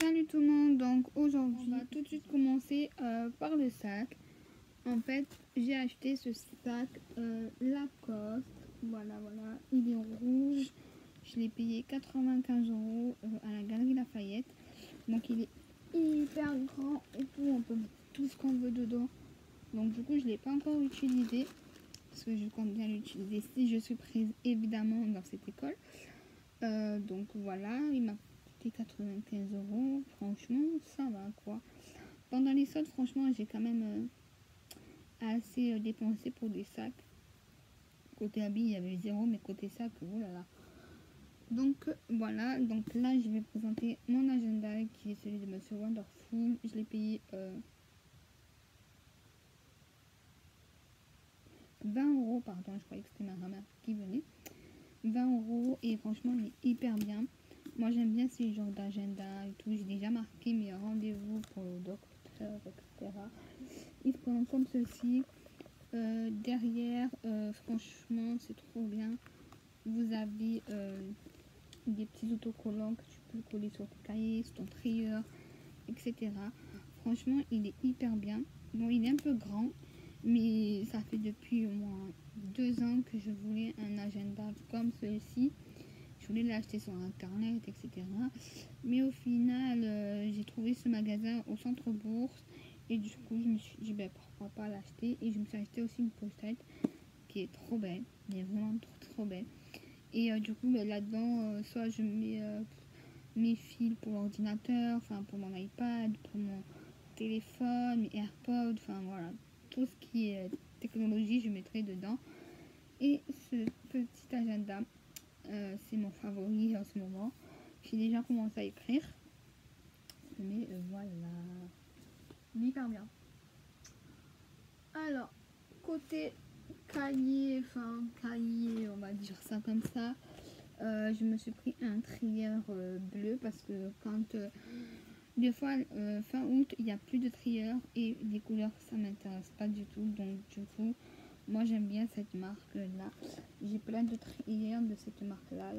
Salut tout le monde, donc aujourd'hui on va tout de suite commencer par le sac. En fait j'ai acheté ce sac Lacoste, voilà, il est rouge, je l'ai payé 95 € à la Galerie Lafayette. Donc il est hyper grand et tout, on peut mettre tout ce qu'on veut dedans. Donc du coup je ne l'ai pas encore utilisé, parce que je compte bien l'utiliser si je suis prise évidemment dans cette école. Donc voilà, il m'a coûté 95 €, franchement ça va quoi. Pendant les soldes, franchement j'ai quand même assez dépensé pour des sacs. Côté habits il y avait 0, mais côté sac, oh là là. Donc voilà, donc là je vais présenter mon agenda qui est celui de Monsieur Wonderful. Je l'ai payé 20 €, pardon, je croyais que c'était ma grand-mère qui venait. 20 € et franchement il est hyper bien. Moi j'aime bien ce genre d'agenda et tout. J'ai déjà marqué mes rendez-vous pour le docteur, etc. Il se présente comme ceci. Derrière, franchement c'est trop bien. Vous avez des petits autocollants que tu peux coller sur ton cahier, sur ton trieur, etc. Franchement il est hyper bien. Bon, il est un peu grand, mais ça fait depuis au moins 2 ans que je voulais un agenda comme celui-ci. Je voulais l'acheter sur internet, etc. Mais au final, j'ai trouvé ce magasin au centre bourse. Et du coup, je me suis dit, ben, pourquoi pas l'acheter. Et je me suis acheté aussi une pochette qui est trop belle. Elle est vraiment trop belle. Et du coup, ben, là-dedans, soit je mets mes fils pour l'ordinateur, enfin pour mon iPad, pour mon téléphone, mes AirPods, enfin voilà. Tout ce qui est technologie, je mettrai dedans. Et ce petit agenda, c'est mon favori en ce moment. J'ai déjà commencé à écrire. Mais voilà. Hyper bien. Alors, côté cahier, on va dire ça comme ça. Je me suis pris un trieur bleu parce que quand des fois fin août il n'y a plus de trieur et les couleurs ça m'intéresse pas du tout. Donc du coup moi j'aime bien cette marque là. J'ai plein de trieurs de cette marque là,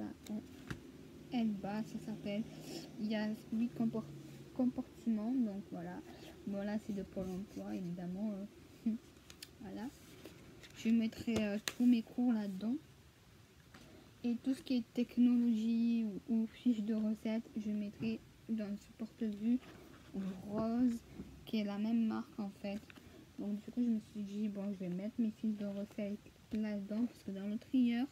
Elba ça s'appelle. Il y a 8 compartiments, donc voilà. Bon là c'est de Pôle emploi évidemment. Voilà, je mettrai tous mes cours là dedans. Et tout ce qui est technologie ou fiche de recettes, je mettrai dans ce porte-vue rose qui est la même marque en fait. Donc du coup je me suis dit bon, je vais mettre mes fiches de recettes là-dedans, parce que dans le trieur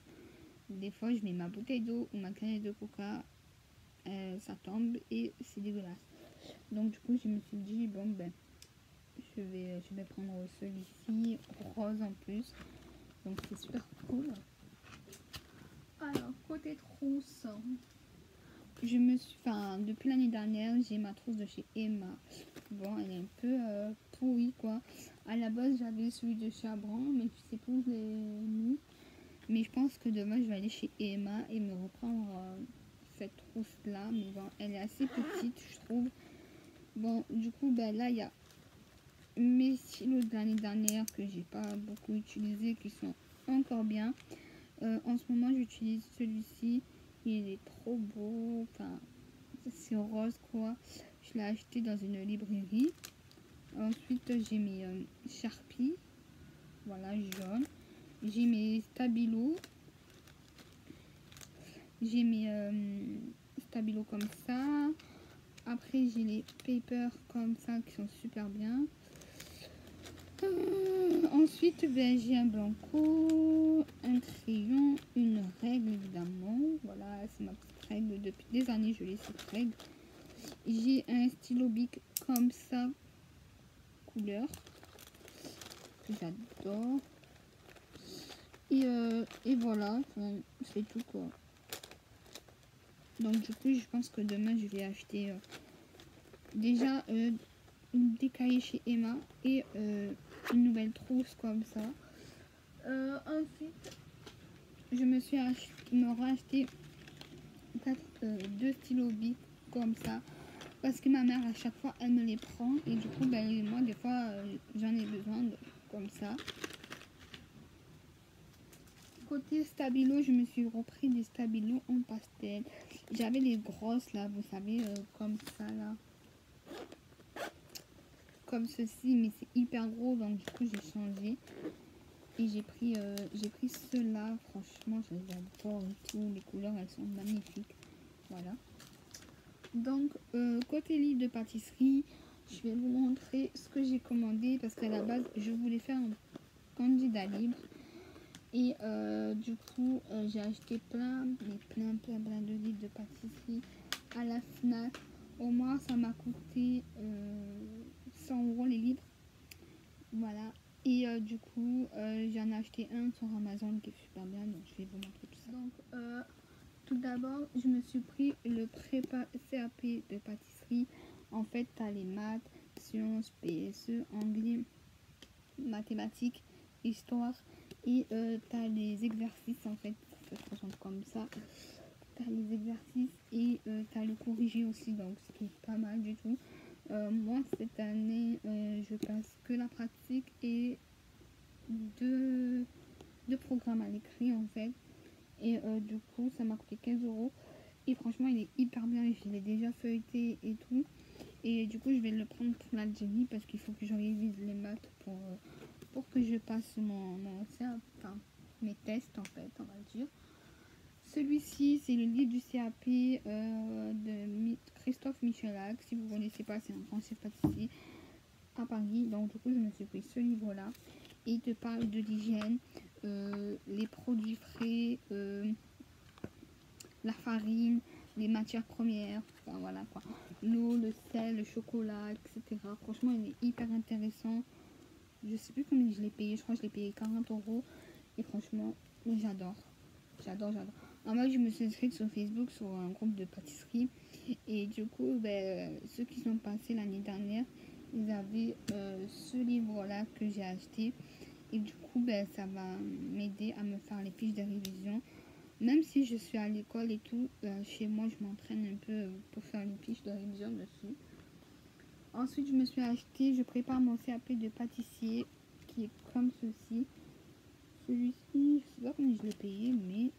des fois je mets ma bouteille d'eau ou ma canette de coca, ça tombe et c'est dégueulasse. Donc du coup je me suis dit bon ben je vais prendre celui-ci rose en plus, donc c'est super cool. Alors côté trousse, je me suis, depuis l'année dernière j'ai ma trousse de chez Emma. Bon, elle est un peu pourrie quoi. À la base j'avais celui de Chabran, mais je sais plus où je l'ai mis. Mais je pense que demain je vais aller chez Emma et me reprendre cette trousse là. Mais bon, elle est assez petite je trouve. Bon, du coup ben là il y a mes stylos de l'année dernière que j'ai pas beaucoup utilisé, qui sont encore bien. En ce moment j'utilise celui-ci, il est trop beau, enfin c'est rose quoi. Je l'ai acheté dans une librairie. Ensuite j'ai mes Sharpie, voilà, jaune. J'ai mes Stabilo, j'ai mes Stabilo comme ça. Après j'ai les papers comme ça qui sont super bien. Ensuite ben, j'ai un blanco, un crayon, une règle évidemment. Voilà, c'est ma petite règle, depuis des années je l'ai cette règle. J'ai un stylo bic comme ça, couleur, que j'adore. Et voilà, c'est tout quoi. Donc du coup je pense que demain je vais acheter déjà des cahiers chez Emma et une nouvelle trousse comme ça. Ensuite je me racheté 2 stylos bic comme ça, parce que ma mère à chaque fois elle me les prend et du coup ben, moi des fois j'en ai besoin comme ça. Côté stabilo, je me suis repris des stabilos en pastel. J'avais les grosses là, vous savez, comme ça là. Comme ceci, mais c'est hyper gros, donc du coup j'ai changé. Et j'ai pris ceux-là, franchement je les adore et tout. Les couleurs elles sont magnifiques. Voilà. Donc côté livre de pâtisserie, je vais vous montrer ce que j'ai commandé. Parce qu'à la base, je voulais faire un candidat libre. Et du coup, j'ai acheté plein de livres de pâtisserie à la FNAC. Au moins, ça m'a coûté 100 € les livres. Voilà. Et du coup, j'en ai acheté un sur Amazon qui est super bien. Donc, je vais vous montrer tout ça. Donc, tout d'abord, je me suis pris le prépa CAP de pâtisserie. En fait, tu as les maths, sciences, PSE, anglais, mathématiques, histoire. Et tu as les exercices, en fait, ça se présente comme ça. Tu as les exercices et tu as le corrigé aussi, donc ce qui est pas mal du tout. Moi, cette année, je passe que la pratique et deux programmes à l'écrit, en fait. Et du coup, ça m'a coûté 15 €. Et franchement, il est hyper bien. Je l'ai déjà feuilleté et tout. Et du coup, je vais le prendre pour l'Algérie parce qu'il faut que je révise les maths pour que je passe enfin, mes tests, en fait, on va dire. Celui-ci, c'est le livre du CAP de Christophe Michalak. Si vous ne connaissez pas, c'est un français pâtissier à Paris. Donc, du coup, je me suis pris ce livre-là. Et il te parle de l'hygiène, les produits frais, la farine, les matières premières, enfin voilà quoi. L'eau, le sel, le chocolat, etc. Franchement, il est hyper intéressant. Je sais plus combien je l'ai payé. Je crois que je l'ai payé 40 €. Et franchement, j'adore. J'adore. En moi, je me suis inscrite sur Facebook sur un groupe de pâtisserie. Et du coup, ceux qui sont passés l'année dernière, ils avaient ce livre-là que j'ai acheté. Et du coup, ça va m'aider à me faire les fiches de révision. Même si je suis à l'école et tout, chez moi, je m'entraîne un peu pour faire les fiches de révision dessus. Ensuite, je prépare mon CAP de pâtissier qui est comme ceci. Celui-ci, je sais pas combien je l'ai payé, mais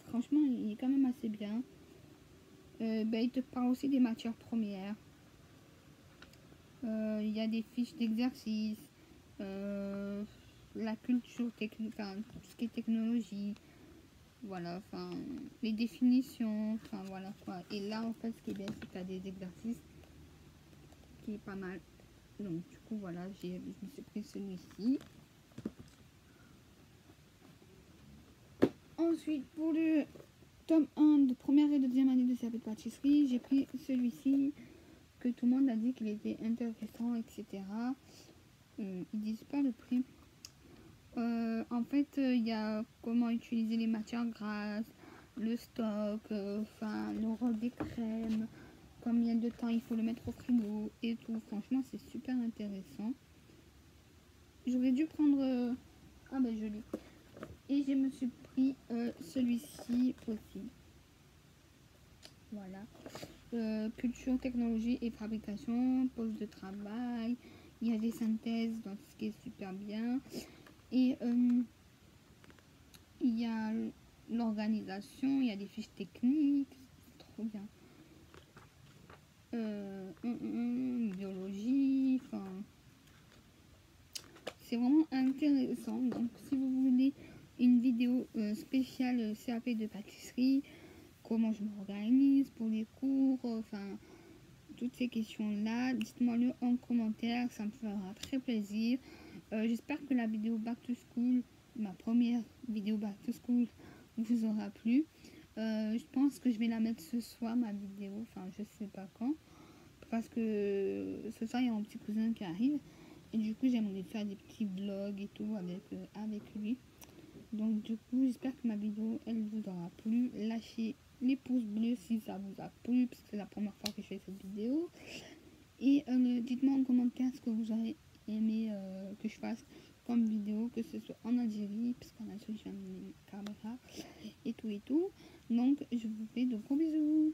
franchement, il est quand même assez bien. Il te parle aussi des matières premières. Il y a des fiches d'exercice, la culture technique, enfin, tout ce qui est technologie. Voilà, enfin, les définitions, enfin, voilà quoi. Et là, en fait, ce qui est bien, c'est que tu as des exercices qui est pas mal. Donc, du coup, voilà, je me suis pris celui-ci. Ensuite, pour le tome 1 de première et deuxième année de CAP de pâtisserie, j'ai pris celui-ci que tout le monde a dit qu'il était intéressant, etc. Ils disent pas le prix. En fait, il y a comment utiliser les matières grasses, le stock, enfin le rôle des crèmes, combien de temps il faut le mettre au frigo et tout. Franchement, c'est super intéressant. J'aurais dû prendre... Ah ben je l'ai. Et je me suis pris celui-ci aussi. Voilà. Culture, technologie et fabrication, poste de travail. Il y a des synthèses, donc ce qui est super bien. Et il y a l'organisation, il y a des fiches techniques. C'est trop bien. Biologie, enfin... C'est vraiment intéressant. Donc, si vous voulez une vidéo spéciale CAP de pâtisserie, comment je m'organise pour les cours, enfin, toutes ces questions-là, dites-moi-le en commentaire, ça me fera très plaisir. J'espère que la vidéo Back to School, ma première vidéo Back to School, vous aura plu. Je pense que je vais la mettre ce soir, ma vidéo, enfin, je sais pas quand, parce que ce soir, il y a mon petit cousin qui arrive. Et du coup, j'aimerais faire des petits vlogs et tout avec lui. Donc du coup, j'espère que ma vidéo, elle vous aura plu. Lâchez les pouces bleus si ça vous a plu, parce que c'est la première fois que je fais cette vidéo. Et dites-moi en commentaire ce que vous aurez aimé que je fasse comme vidéo, que ce soit en Algérie, parce qu'en Algérie, j'ai amené une caméra et tout. Donc, je vous fais de gros bisous.